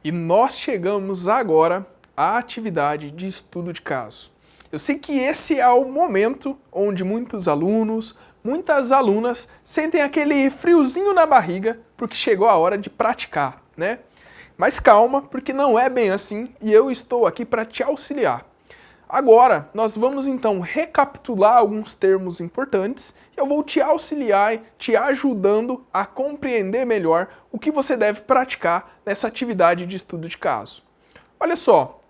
E nós chegamos agora à atividade de estudo de caso. Eu sei que esse é o momento onde muitos alunos, muitas alunas sentem aquele friozinho na barriga porque chegou a hora de praticar, né? Mas calma, porque não é bem assim e eu estou aqui para te auxiliar. Agora, nós vamos então recapitular alguns termos importantes e eu vou te auxiliar, te ajudando a compreender melhor o que você deve praticar nessa atividade de estudo de caso. Olha só,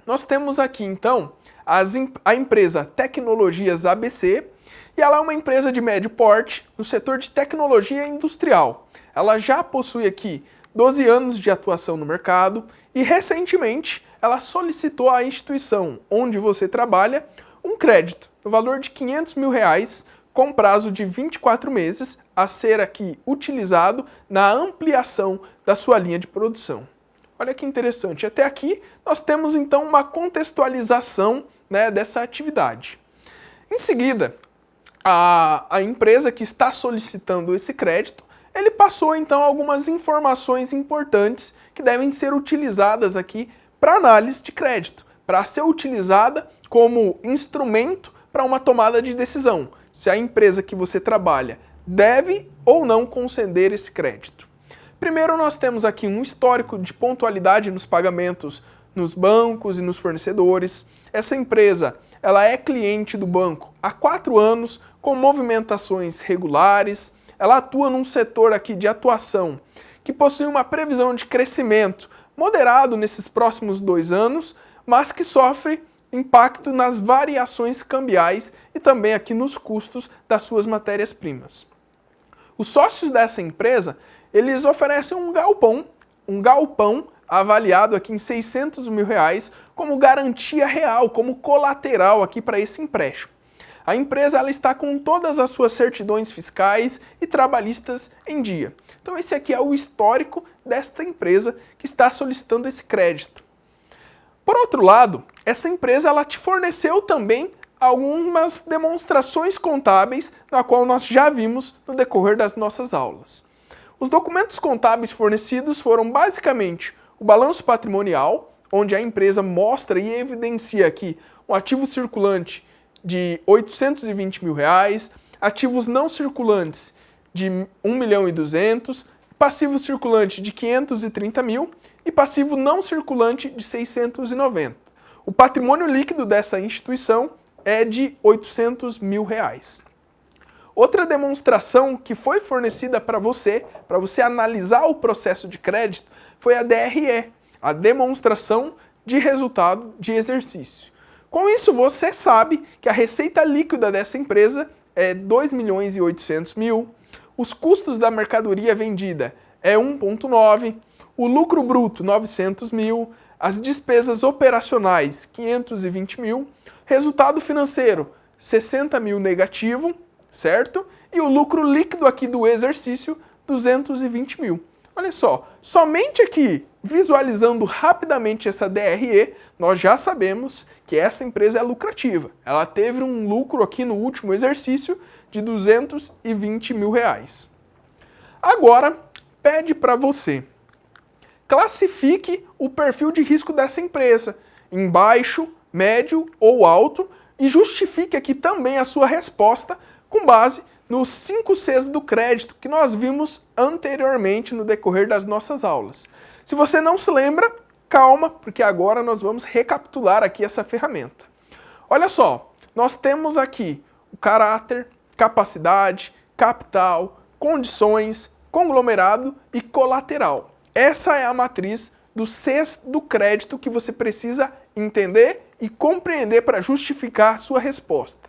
nós temos aqui então a empresa Tecnologias ABC e ela é uma empresa de médio porte no setor de tecnologia industrial. Ela já possui aqui 12 anos de atuação no mercado e recentemente ela solicitou à instituição onde você trabalha um crédito no valor de R$500 mil com prazo de 24 meses a ser aqui utilizado na ampliação da sua linha de produção. Olha que interessante, até aqui nós temos então uma contextualização, né, dessa atividade. Em seguida, a empresa que está solicitando esse crédito, ele passou então algumas informações importantes que devem ser utilizadas aqui para análise de crédito, para ser utilizada como instrumento para uma tomada de decisão, se a empresa que você trabalha deve ou não conceder esse crédito. Primeiro nós temos aqui um histórico de pontualidade nos pagamentos nos bancos e nos fornecedores. Essa empresa ela é cliente do banco há 4 anos, com movimentações regulares. Ela atua num setor aqui de atuação que possui uma previsão de crescimento moderado nesses próximos 2 anos, mas que sofre impacto nas variações cambiais e também aqui nos custos das suas matérias-primas. Os sócios dessa empresa, eles oferecem um galpão avaliado aqui em R$600 mil como garantia real, como colateral aqui para esse empréstimo. A empresa ela está com todas as suas certidões fiscais e trabalhistas em dia. Então esse aqui é o histórico desta empresa que está solicitando esse crédito. Por outro lado, essa empresa ela te forneceu também algumas demonstrações contábeis, na qual nós já vimos no decorrer das nossas aulas. Os documentos contábeis fornecidos foram basicamente o balanço patrimonial, onde a empresa mostra e evidencia aqui um ativo circulante de R$820 mil, ativos não circulantes de R$1.200.000, passivo circulante de R$530 mil e passivo não circulante de R$690. O patrimônio líquido dessa instituição é de R$800 mil. Outra demonstração que foi fornecida para você analisar o processo de crédito, foi a DRE, a demonstração de resultado de exercício. Com isso, você sabe que a receita líquida dessa empresa é R$2.800.000, os custos da mercadoria vendida é 1,9, o lucro bruto 900 mil, as despesas operacionais 520 mil, resultado financeiro 60 mil negativo, certo? E o lucro líquido aqui do exercício 220 mil. Olha só, somente aqui, visualizando rapidamente essa DRE, nós já sabemos que essa empresa é lucrativa. Ela teve um lucro aqui no último exercício de R$220 mil. Agora, pede para você, classifique o perfil de risco dessa empresa, em baixo, médio ou alto, e justifique aqui também a sua resposta com base nos 5 Cs do crédito que nós vimos anteriormente no decorrer das nossas aulas. Se você não se lembra, calma, porque agora nós vamos recapitular aqui essa ferramenta. Olha só, nós temos aqui o caráter, capacidade, capital, condições, conglomerado e colateral. Essa é a matriz dos Cs do crédito que você precisa entender e compreender para justificar sua resposta.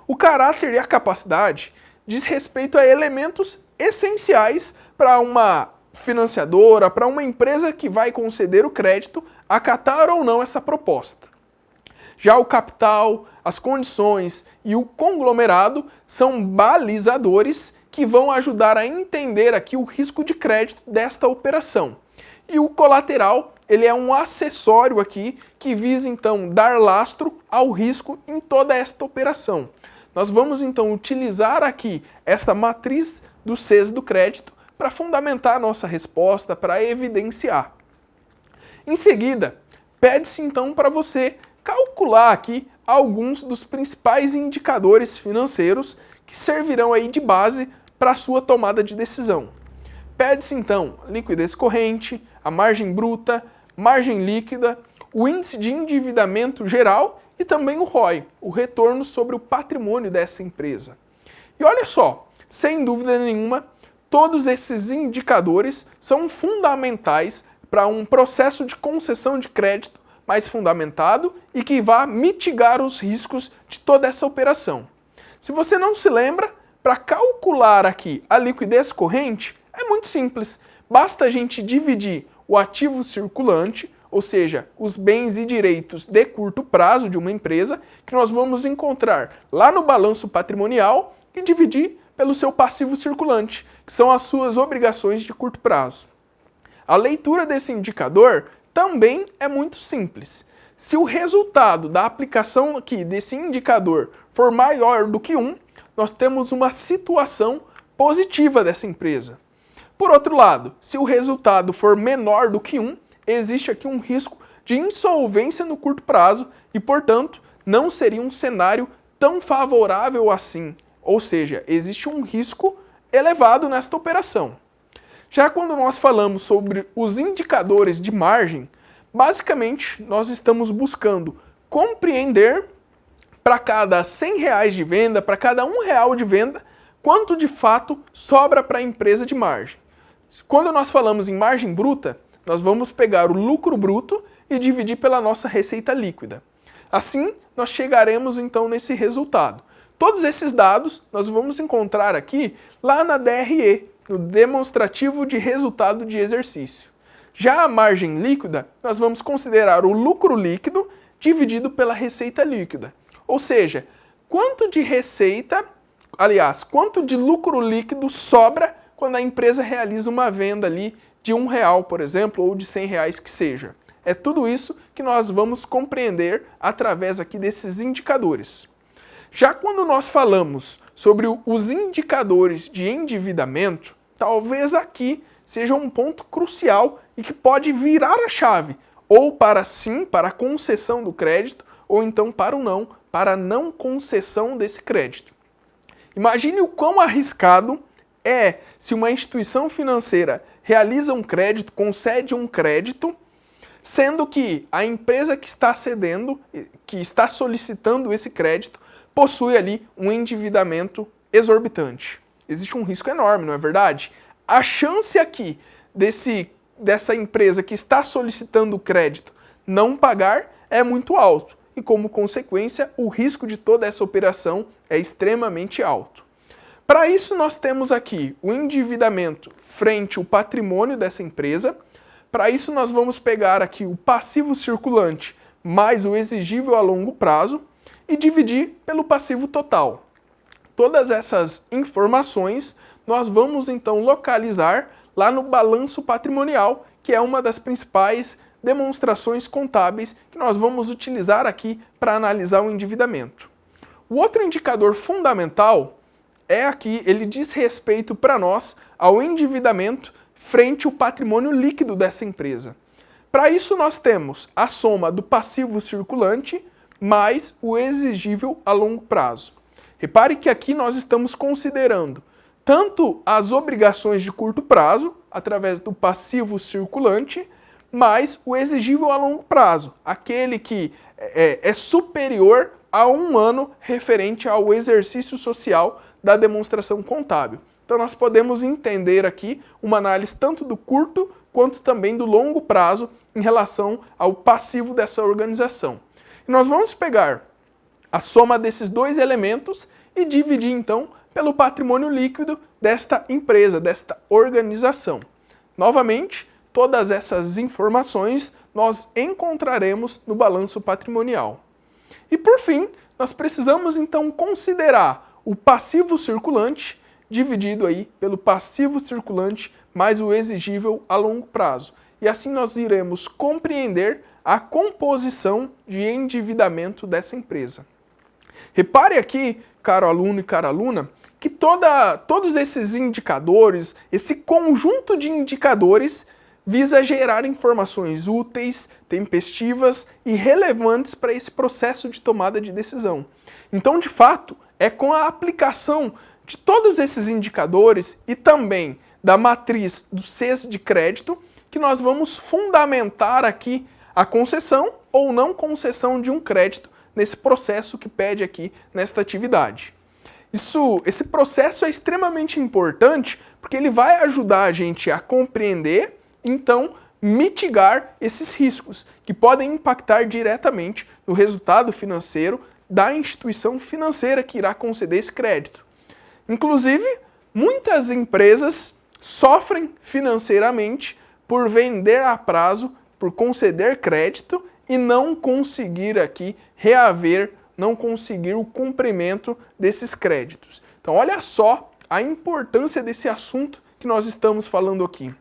O caráter e a capacidade diz respeito a elementos essenciais para uma financiadora, para uma empresa que vai conceder o crédito, acatar ou não essa proposta. Já o capital, as condições e o conglomerado são balizadores que vão ajudar a entender aqui o risco de crédito desta operação. E o colateral, ele é um acessório aqui que visa então dar lastro ao risco em toda esta operação. Nós vamos então utilizar aqui esta matriz dos Cs do crédito para fundamentar a nossa resposta, para evidenciar. Em seguida, pede-se então para você calcular aqui alguns dos principais indicadores financeiros que servirão aí de base para a sua tomada de decisão. Pede-se então liquidez corrente, a margem bruta, margem líquida, o índice de endividamento geral e também o ROI, o retorno sobre o patrimônio dessa empresa. E olha só, sem dúvida nenhuma, todos esses indicadores são fundamentais para um processo de concessão de crédito mais fundamentado e que vá mitigar os riscos de toda essa operação. Se você não se lembra, para calcular aqui a liquidez corrente, é muito simples. Basta a gente dividir o ativo circulante, ou seja, os bens e direitos de curto prazo de uma empresa, que nós vamos encontrar lá no balanço patrimonial, e dividir pelo seu passivo circulante, que são as suas obrigações de curto prazo. A leitura desse indicador também é muito simples. Se o resultado da aplicação aqui desse indicador for maior do que 1, nós temos uma situação positiva dessa empresa. Por outro lado, se o resultado for menor do que 1, existe aqui um risco de insolvência no curto prazo e, portanto, não seria um cenário tão favorável assim. Ou seja, existe um risco elevado nesta operação. Já quando nós falamos sobre os indicadores de margem, basicamente nós estamos buscando compreender para cada R$100 de venda, para cada R$1 de venda, quanto de fato sobra para a empresa de margem. Quando nós falamos em margem bruta, nós vamos pegar o lucro bruto e dividir pela nossa receita líquida. Assim, nós chegaremos então nesse resultado. Todos esses dados nós vamos encontrar aqui lá na DRE, no demonstrativo de resultado de exercício. Já a margem líquida, nós vamos considerar o lucro líquido dividido pela receita líquida. Ou seja, quanto de lucro líquido sobra quando a empresa realiza uma venda ali de R$1, por exemplo, ou de R$100 que seja. É tudo isso que nós vamos compreender através aqui desses indicadores. Já quando nós falamos sobre os indicadores de endividamento, talvez aqui seja um ponto crucial e que pode virar a chave, ou para sim, para a concessão do crédito, ou então para o não, para a não concessão desse crédito. Imagine o quão arriscado é se uma instituição financeira realiza um crédito, concede um crédito, sendo que a empresa que está cedendo, que está solicitando esse crédito, possui ali um endividamento exorbitante. Existe um risco enorme, não é verdade? A chance aqui dessa empresa que está solicitando o crédito não pagar é muito alto e, como consequência, o risco de toda essa operação é extremamente alto. Para isso, nós temos aqui o endividamento frente ao patrimônio dessa empresa. Para isso, nós vamos pegar aqui o passivo circulante mais o exigível a longo prazo e dividir pelo passivo total. Todas essas informações nós vamos então localizar lá no balanço patrimonial, que é uma das principais demonstrações contábeis que nós vamos utilizar aqui para analisar o endividamento. O outro indicador fundamental é aqui, ele diz respeito para nós ao endividamento frente ao patrimônio líquido dessa empresa. Para isso nós temos a soma do passivo circulante mais o exigível a longo prazo. Repare que aqui nós estamos considerando tanto as obrigações de curto prazo, através do passivo circulante, mais o exigível a longo prazo, aquele que é superior a 1 ano referente ao exercício social da demonstração contábil. Então nós podemos entender aqui uma análise tanto do curto quanto também do longo prazo em relação ao passivo dessa organização. E nós vamos pegar a soma desses dois elementos e dividir então pelo patrimônio líquido desta empresa, desta organização. Novamente, todas essas informações nós encontraremos no balanço patrimonial. E por fim, nós precisamos então considerar o passivo circulante dividido aí pelo passivo circulante mais o exigível a longo prazo. E assim nós iremos compreender a composição de endividamento dessa empresa. Repare aqui, caro aluno e cara aluna, que todos esses indicadores, esse conjunto de indicadores visa gerar informações úteis, tempestivas e relevantes para esse processo de tomada de decisão. Então, de fato, é com a aplicação de todos esses indicadores e também da matriz do CES de crédito que nós vamos fundamentar aqui a concessão ou não concessão de um crédito nesse processo que pede aqui nesta atividade. Esse processo é extremamente importante porque ele vai ajudar a gente a compreender, então, mitigar esses riscos que podem impactar diretamente no resultado financeiro da instituição financeira que irá conceder esse crédito. Inclusive, muitas empresas sofrem financeiramente por vender a prazo, por conceder crédito e não conseguir aqui reaver, não conseguir o cumprimento desses créditos. Então, olha só a importância desse assunto que nós estamos falando aqui.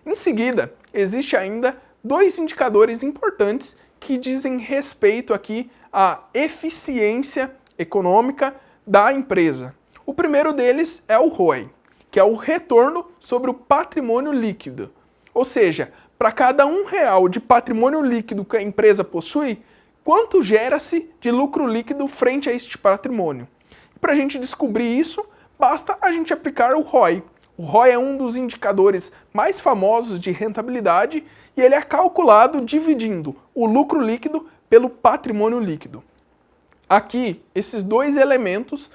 Em seguida, existe ainda dois indicadores importantes que dizem respeito aqui à eficiência econômica da empresa. O primeiro deles é o ROI, que é o retorno sobre o patrimônio líquido. Ou seja, para cada R$1 de patrimônio líquido que a empresa possui, quanto gera-se de lucro líquido frente a este patrimônio. E para a gente descobrir isso, basta a gente aplicar o ROI. O ROI é um dos indicadores mais famosos de rentabilidade e ele é calculado dividindo o lucro líquido pelo patrimônio líquido. Aqui, esses dois elementos,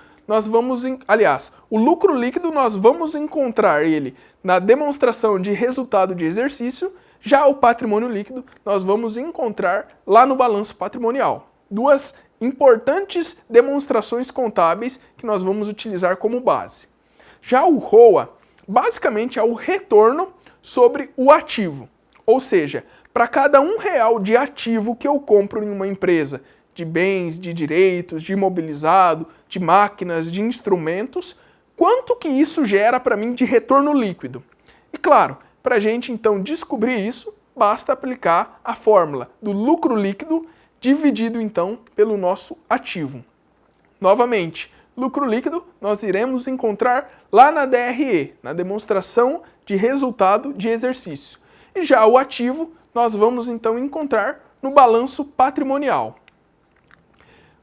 o lucro líquido nós vamos encontrar ele na demonstração de resultado de exercício, já o patrimônio líquido nós vamos encontrar lá no balanço patrimonial. Duas importantes demonstrações contábeis que nós vamos utilizar como base. Já o ROA, basicamente é o retorno sobre o ativo. Ou seja, para cada R$1 de ativo que eu compro em uma empresa, de bens, de direitos, de imobilizado, de máquinas, de instrumentos, quanto que isso gera para mim de retorno líquido? E claro, para a gente então descobrir isso, basta aplicar a fórmula do lucro líquido dividido então pelo nosso ativo. Novamente, lucro líquido nós iremos encontrar lá na DRE, na demonstração de resultado de exercício. E já o ativo nós vamos então encontrar no balanço patrimonial.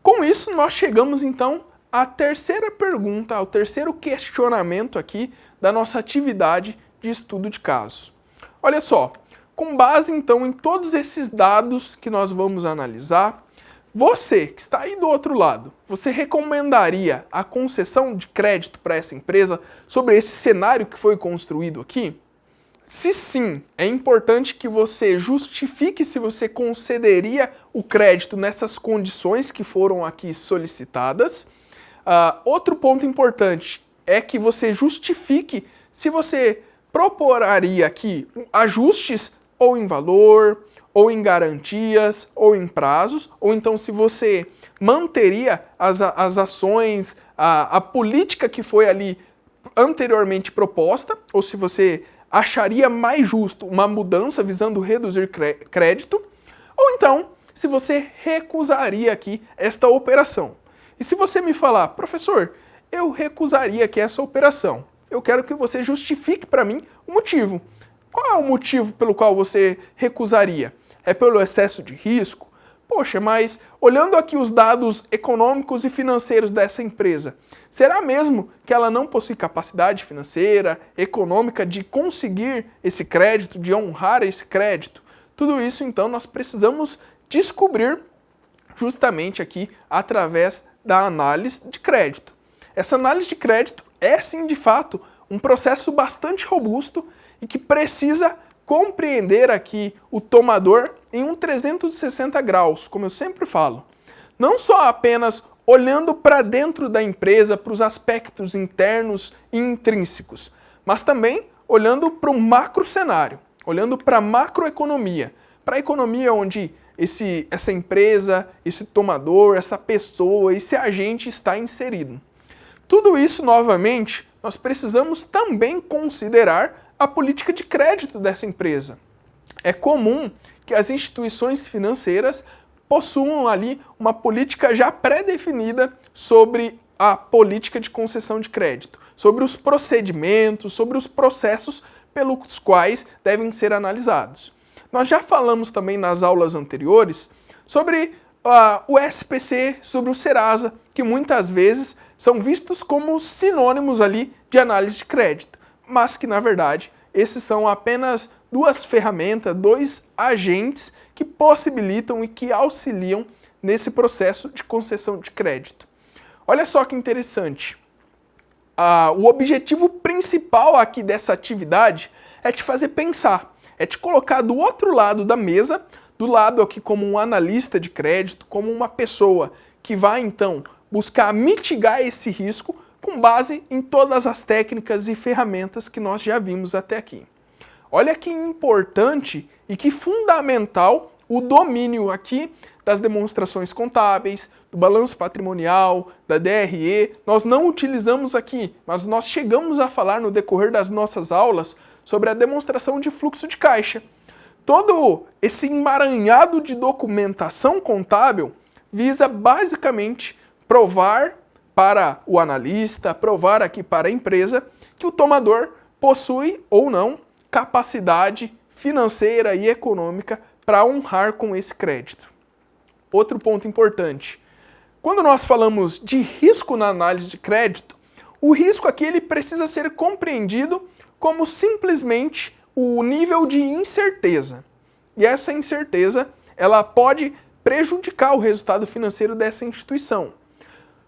Com isso, nós chegamos então à terceira pergunta, ao terceiro questionamento aqui da nossa atividade de estudo de caso. Olha só, com base então em todos esses dados que nós vamos analisar, você que está aí do outro lado, você recomendaria a concessão de crédito para essa empresa sobre esse cenário que foi construído aqui? Se sim, é importante que você justifique se você concederia o crédito nessas condições que foram aqui solicitadas. Outro ponto importante é que você justifique se você proporaria aqui ajustes ou em valor, ou em garantias, ou em prazos, ou então se você manteria as ações, a política que foi ali anteriormente proposta, ou se você acharia mais justo uma mudança visando reduzir crédito, ou então se você recusaria aqui esta operação. E se você me falar, professor, eu recusaria aqui essa operação, eu quero que você justifique para mim o motivo. Qual é o motivo pelo qual você recusaria? É pelo excesso de risco? Poxa, mas olhando aqui os dados econômicos e financeiros dessa empresa, será mesmo que ela não possui capacidade financeira, econômica de conseguir esse crédito, de honrar esse crédito? Tudo isso, então, nós precisamos descobrir justamente aqui através da análise de crédito. Essa análise de crédito é, sim, de fato, um processo bastante robusto e que precisa compreender aqui o tomador em um 360 graus, como eu sempre falo. Não só apenas olhando para dentro da empresa, para os aspectos internos e intrínsecos, mas também olhando para o macro cenário, olhando para a macroeconomia, para a economia onde essa empresa, esse tomador, essa pessoa, esse agente está inserido. Tudo isso, novamente, nós precisamos também considerar a política de crédito dessa empresa. É comum que as instituições financeiras possuam ali uma política já pré-definida sobre a política de concessão de crédito, sobre os procedimentos, sobre os processos pelos quais devem ser analisados. Nós já falamos também nas aulas anteriores sobre o SPC, sobre o Serasa, que muitas vezes são vistos como sinônimos ali de análise de crédito, mas que na verdade esses são apenas duas ferramentas, dois agentes que possibilitam e que auxiliam nesse processo de concessão de crédito. Olha só que interessante. O objetivo principal aqui dessa atividade é te fazer pensar, é te colocar do outro lado da mesa, do lado aqui como um analista de crédito, como uma pessoa que vai então buscar mitigar esse risco com base em todas as técnicas e ferramentas que nós já vimos até aqui. Olha que importante e que fundamental o domínio aqui das demonstrações contábeis, do balanço patrimonial, da DRE. Nós não utilizamos aqui, mas nós chegamos a falar no decorrer das nossas aulas sobre a demonstração de fluxo de caixa. Todo esse emaranhado de documentação contábil visa basicamente provar para o analista, provar aqui para a empresa que o tomador possui ou não capacidade financeira e econômica para honrar com esse crédito. Outro ponto importante. Quando nós falamos de risco na análise de crédito, o risco aqui ele precisa ser compreendido como simplesmente o nível de incerteza. E essa incerteza, ela pode prejudicar o resultado financeiro dessa instituição.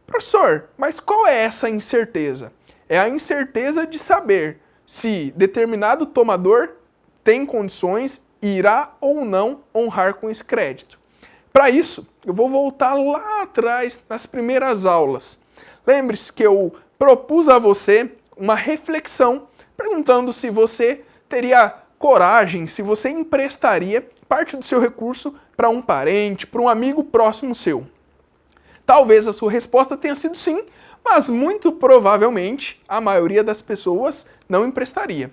Professor, mas qual é essa incerteza? É a incerteza de saber se determinado tomador tem condições e irá ou não honrar com esse crédito. Para isso, eu vou voltar lá atrás nas primeiras aulas. Lembre-se que eu propus a você uma reflexão perguntando se você teria coragem, se você emprestaria parte do seu recurso para um parente, para um amigo próximo seu. Talvez a sua resposta tenha sido sim, mas muito provavelmente a maioria das pessoas não emprestaria.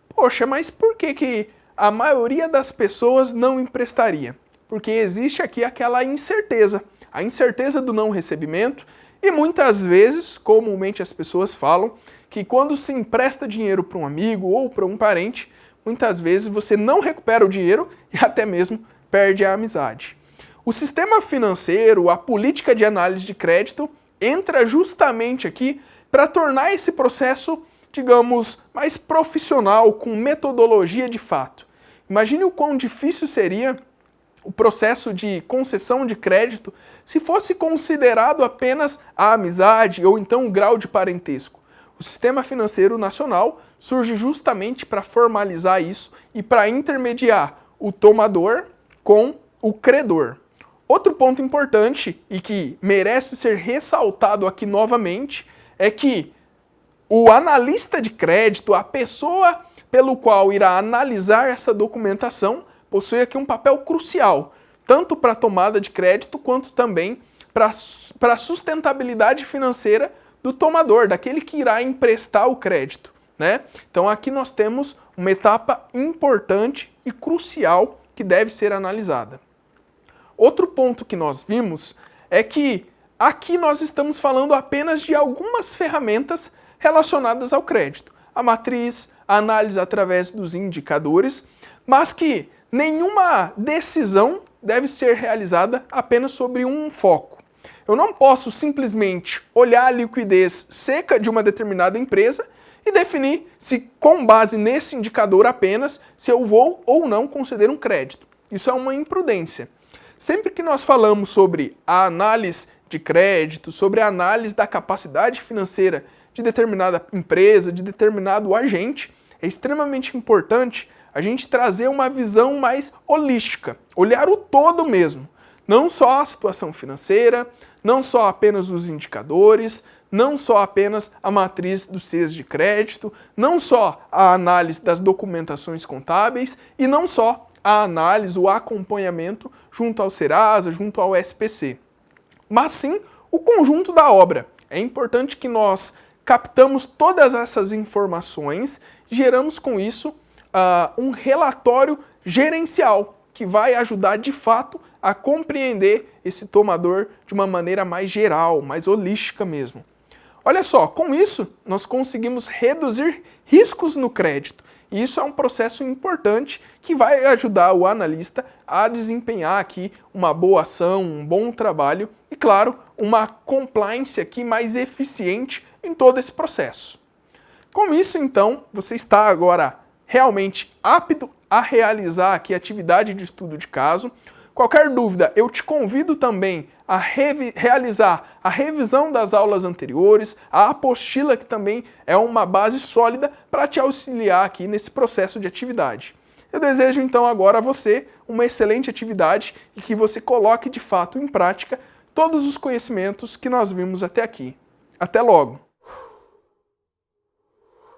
Poxa, mas por que a maioria das pessoas não emprestaria? Porque existe aqui aquela incerteza, a incerteza do não recebimento, e muitas vezes, comumente as pessoas falam, que quando se empresta dinheiro para um amigo ou para um parente, muitas vezes você não recupera o dinheiro e até mesmo perde a amizade. O sistema financeiro, a política de análise de crédito, entra justamente aqui para tornar esse processo, digamos, mais profissional, com metodologia de fato. Imagine o quão difícil seria o processo de concessão de crédito se fosse considerado apenas a amizade ou então o grau de parentesco. O Sistema Financeiro Nacional surge justamente para formalizar isso e para intermediar o tomador com o credor. Outro ponto importante e que merece ser ressaltado aqui novamente é que o analista de crédito, a pessoa pelo qual irá analisar essa documentação, possui aqui um papel crucial, tanto para a tomada de crédito quanto também para a sustentabilidade financeira do tomador, daquele que irá emprestar o crédito, né? Então aqui nós temos uma etapa importante e crucial que deve ser analisada. Outro ponto que nós vimos é que aqui nós estamos falando apenas de algumas ferramentas relacionadas ao crédito. A matriz, a análise através dos indicadores, mas que nenhuma decisão deve ser realizada apenas sobre um foco. Eu não posso simplesmente olhar a liquidez seca de uma determinada empresa e definir se, com base nesse indicador apenas, se eu vou ou não conceder um crédito. Isso é uma imprudência. Sempre que nós falamos sobre a análise de crédito, sobre a análise da capacidade financeira de determinada empresa, de determinado agente, é extremamente importante a gente trazer uma visão mais holística, olhar o todo mesmo, não só a situação financeira, não só apenas os indicadores, não só apenas a matriz dos Cs de crédito, não só a análise das documentações contábeis e não só a análise, o acompanhamento junto ao Serasa, junto ao SPC, mas sim o conjunto da obra. É importante que nós captamos todas essas informações e geramos com isso um relatório gerencial que vai ajudar de fato a compreender esse tomador de uma maneira mais geral, mais holística mesmo. Olha só, com isso nós conseguimos reduzir riscos no crédito E isso é um processo importante que vai ajudar o analista a desempenhar aqui uma boa ação, um bom trabalho e, claro, uma compliance aqui mais eficiente em todo esse processo. Com isso, então, você está agora realmente apto a realizar aqui a atividade de estudo de caso. Qualquer dúvida, eu te convido também a realizar a revisão das aulas anteriores, a apostila, que também é uma base sólida para te auxiliar aqui nesse processo de atividade. Eu desejo então agora a você uma excelente atividade e que você coloque de fato em prática todos os conhecimentos que nós vimos até aqui. Até logo!